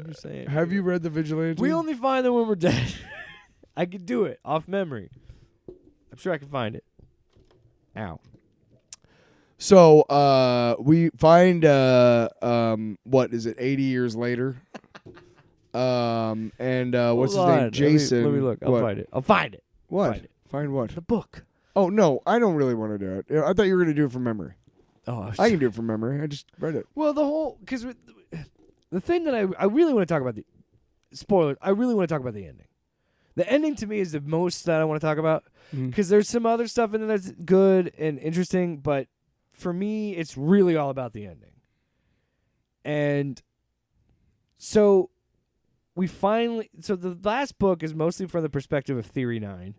I'm just saying. Have you read The Vigilante? We only find them when we're dead. I could do it off memory. I'm sure I can find it. Ow. So we find what is it? 80 years later. And what's his name? Jason. Let me look. I'll find it. I'll find it. What? Find it. Find what? The book. Oh no, I don't really want to do it. I thought you were going to do it from memory. Oh, I can do it from memory. I just read it. Well, because the thing that I really want to talk about spoiler. I really want to talk about the ending. The ending to me is the most that I want to talk about because there's some other stuff in there that's good and interesting, but for me, it's really all about the ending. And so the last book is mostly from the perspective of Theory 9,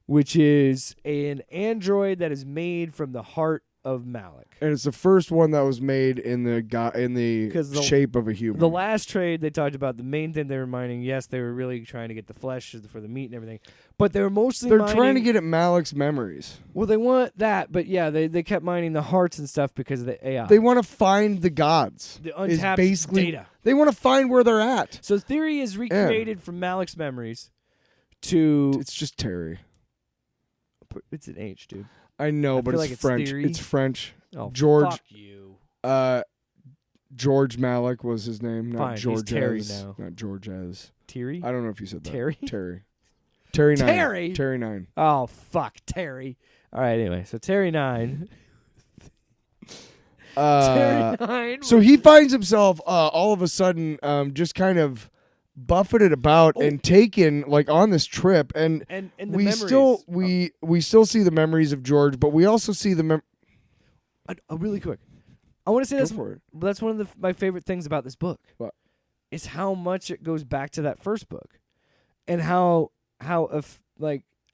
which is an android that is made from the heart of Malik. And it's the first one that was made in the shape of a human. The last trade they talked about, the main thing they were mining, yes, they were really trying to get the flesh for the meat and everything, but they were mostly trying to get at Malik's memories. Well, they want that, but yeah, they kept mining the hearts and stuff because of the AI. They want to find the gods. The untapped data. They want to find where they're at. So Theory is recreated from Malik's memories to... It's just Terry. It's an H, dude. I know, but it's French. It's French. Oh, George. Fuck you. George Malik was his name, not Fine, George. He's Terry now. Not George as. Terry? I don't know if you said that. Terry? Terry. Terry 9. Terry? Terry 9. Oh, fuck. Terry. All right, anyway. So Terry 9. Terry 9. So he finds himself all of a sudden just kind of buffeted about and taken like on this trip, and we memories. we still see the memories of George, but we also see the really quick. I want to say for that's one of my favorite things about this book. What? Is how much it goes back to that first book, and how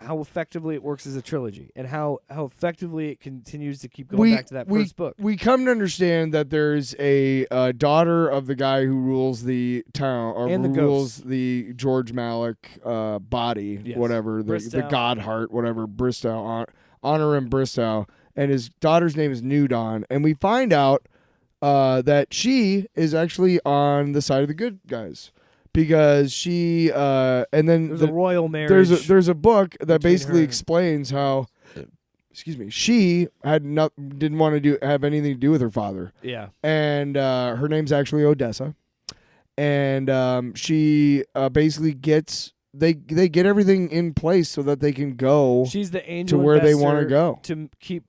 effectively it works as a trilogy, and how effectively it continues to keep going back to that first book. We come to understand that there's a daughter of the guy who rules the town, or and who rules the George Malik body, yes. whatever, the God Heart, whatever, Bristow, honor him Bristow, and his daughter's name is New Dawn, and we find out that she is actually on the side of the good guys. Because she and then there's a royal marriage. There's a book that basically explains how, she didn't want to have anything to do with her father. Yeah, and her name's actually Odessa, and she basically they get everything in place so that they can go. She's the angel to where they want to go to keep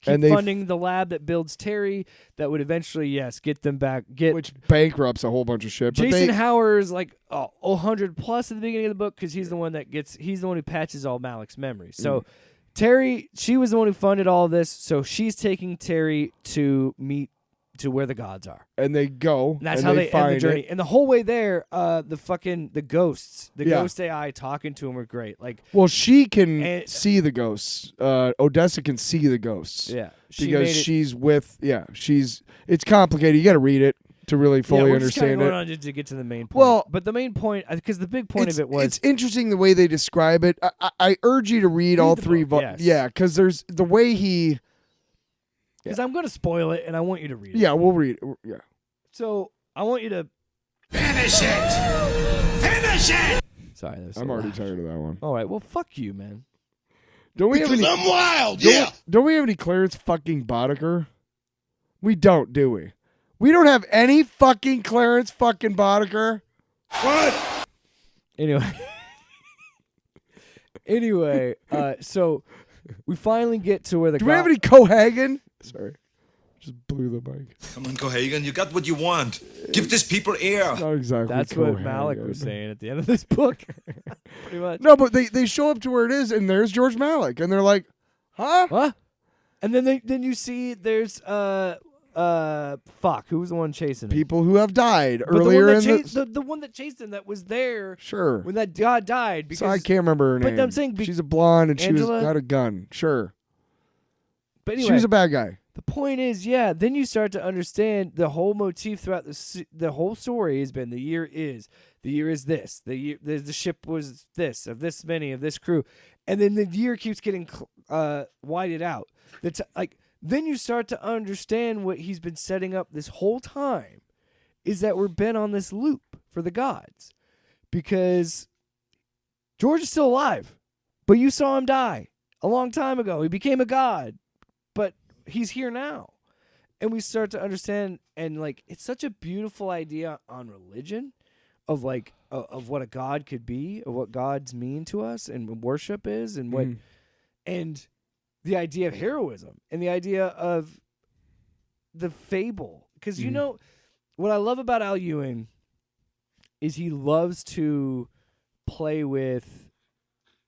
funding the lab that builds Terry that would eventually, get them back. Which bankrupts a whole bunch of shit. Jason Hauer is like 100 plus at the beginning of the book because he's the one who patches all Malik's memories. So Terry, she was the one who funded all of this. So she's taking Terry to meet to where the gods are. And they go. And that's how they end the journey. And the whole way there, the ghosts, ghost AI talking to him were great. Like, well, she can see the ghosts. Odessa can see the ghosts. Yeah. Because she's with, it's complicated. You got to read it to really fully understand it. Going on just to get to the main point. Well, but the main point, because the big point of it was... It's interesting the way they describe it. I urge you to read all three. Yeah, because there's the way he... Because I'm going to spoil it, and I want you to read it. Yeah, we'll read it. Yeah. So, I want you to... Finish it! Finish it! Sorry, that was so I'm already loud. tired of that one. All right, well, fuck you, man. Don't we have any... I'm wild, Don't we have any Clarence fucking Boddicker? We don't, do we? We don't have any fucking Clarence fucking Boddicker? What? Anyway, so... We finally get to where the... Do we have any Cohagen? Sorry. Just blew the mic. Come on, Cohagen. You got what you want. Give these people air. Not exactly. That's Cohagen. what Malik was saying at the end of this book. Pretty much. No, but they show up to where it is, and there's George Malik. And they're like, huh? What? And then you see there's... who was the one chasing him? People who have died but earlier the one that chased him that was there. Sure. When that god died. Because, so I can't remember her name. But I'm saying she's a blonde and Angela, she had a gun. Sure. But anyway, she was a bad guy. The point is, then you start to understand the whole motif throughout the whole story has been the year is this, the ship was this, of this many, of this crew, and then the year keeps getting whited out. That's like then you start to understand what he's been setting up this whole time is that we're been on this loop for the gods because George is still alive, but you saw him die a long time ago. He became a god, but he's here now. And we start to understand, and like, it's such a beautiful idea on religion of like, of what a god could be, of what gods mean to us and what worship is and what, and the idea of heroism and the idea of the fable. Because you know, what I love about Al Ewing is he loves to play with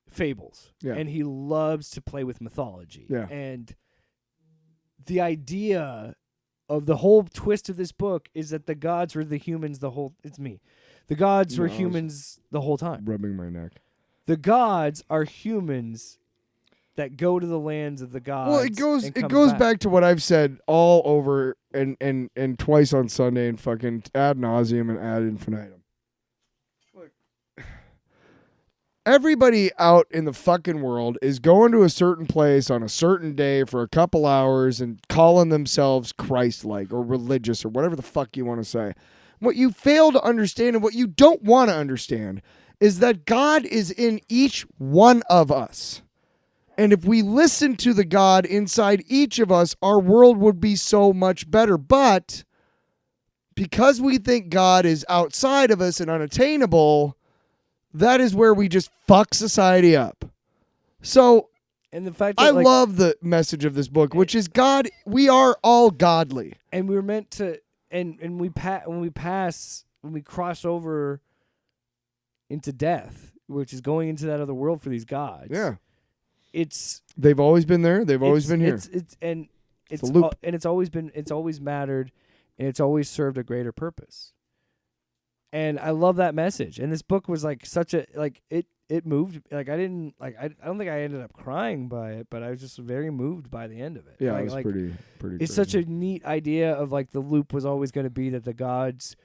fables. Yeah. And he loves to play with mythology. Yeah. And the idea of the whole twist of this book is that the gods were the humans the gods were humans the whole time. Rubbing my neck. The gods are humans that go to the lands of the gods. Well, it goes back to what I've said all over and twice on Sunday and fucking ad nauseum and ad infinitum. Look, everybody out in the fucking world is going to a certain place on a certain day for a couple hours and calling themselves Christ-like or religious or whatever the fuck you want to say. What you fail to understand and what you don't want to understand is that God is in each one of us. And if we listen to the God inside each of us, our world would be so much better. But because we think God is outside of us and unattainable, that is where we just fuck society up. So, and the fact that, I love the message of this book, which is God, we are all godly. And we're meant to, and when we cross over into death, which is going into that other world for these gods. Yeah. They've always been there. They've always been here. It's always mattered, and it's always served a greater purpose. And I love that message. And this book was like such a it moved. Like I don't think I ended up crying by it, but I was just very moved by the end of it. Yeah, it was pretty. It's such a neat idea of like the loop was always going to be that the gods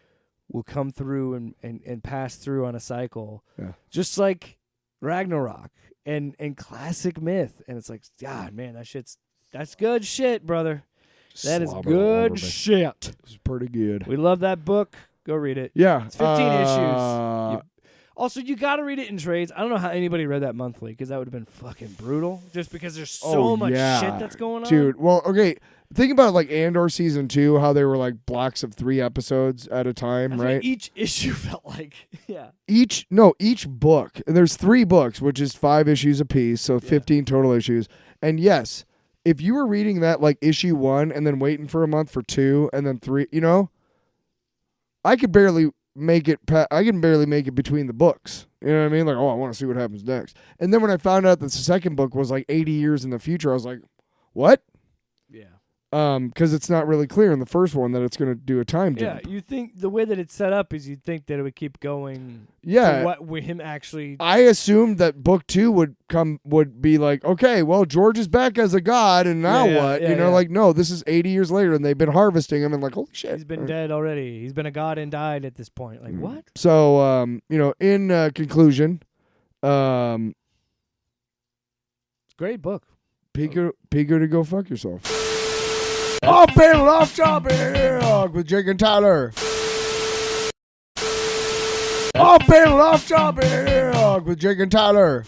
will come through and pass through on a cycle. Yeah. Just like Ragnarok. And classic myth, and it's like, God, man, that's good shit, brother. That is good shit. It's pretty good. We love that book. Go read it. Yeah, it's 15 issues. Also, you got to read it in trades. I don't know how anybody read that monthly because that would have been fucking brutal. Just because there's so much shit that's going on, dude. Well, okay. Think about like Andor season 2, how they were like blocks of 3 episodes at a time, right? Each issue felt like, Each book, and there's 3 books, which is 5 issues apiece, so 15 total issues. And yes, if you were reading that like issue 1 and then waiting for a month for 2 and then 3, I could barely make it. I can barely make it between the books. You know what I mean? Like, oh, I want to see what happens next. And then when I found out that the second book was like 80 years in the future, I was like, what? Yeah. Because it's not really clear in the first one that it's going to do a time jump. Yeah, you think the way that it's set up is you'd think that it would keep going. Yeah. To what with him actually. I assumed that book 2 would be like, okay, well, George is back as a god, and now what? Like, no, this is 80 years later, and they've been harvesting him, and like, holy shit. He's been dead already. He's been a god and died at this point. Like, what? So, in conclusion, great book. Pico to go fuck yourself. Off and off topic with Jake and Tyler. Off and off topic with Jake and Tyler.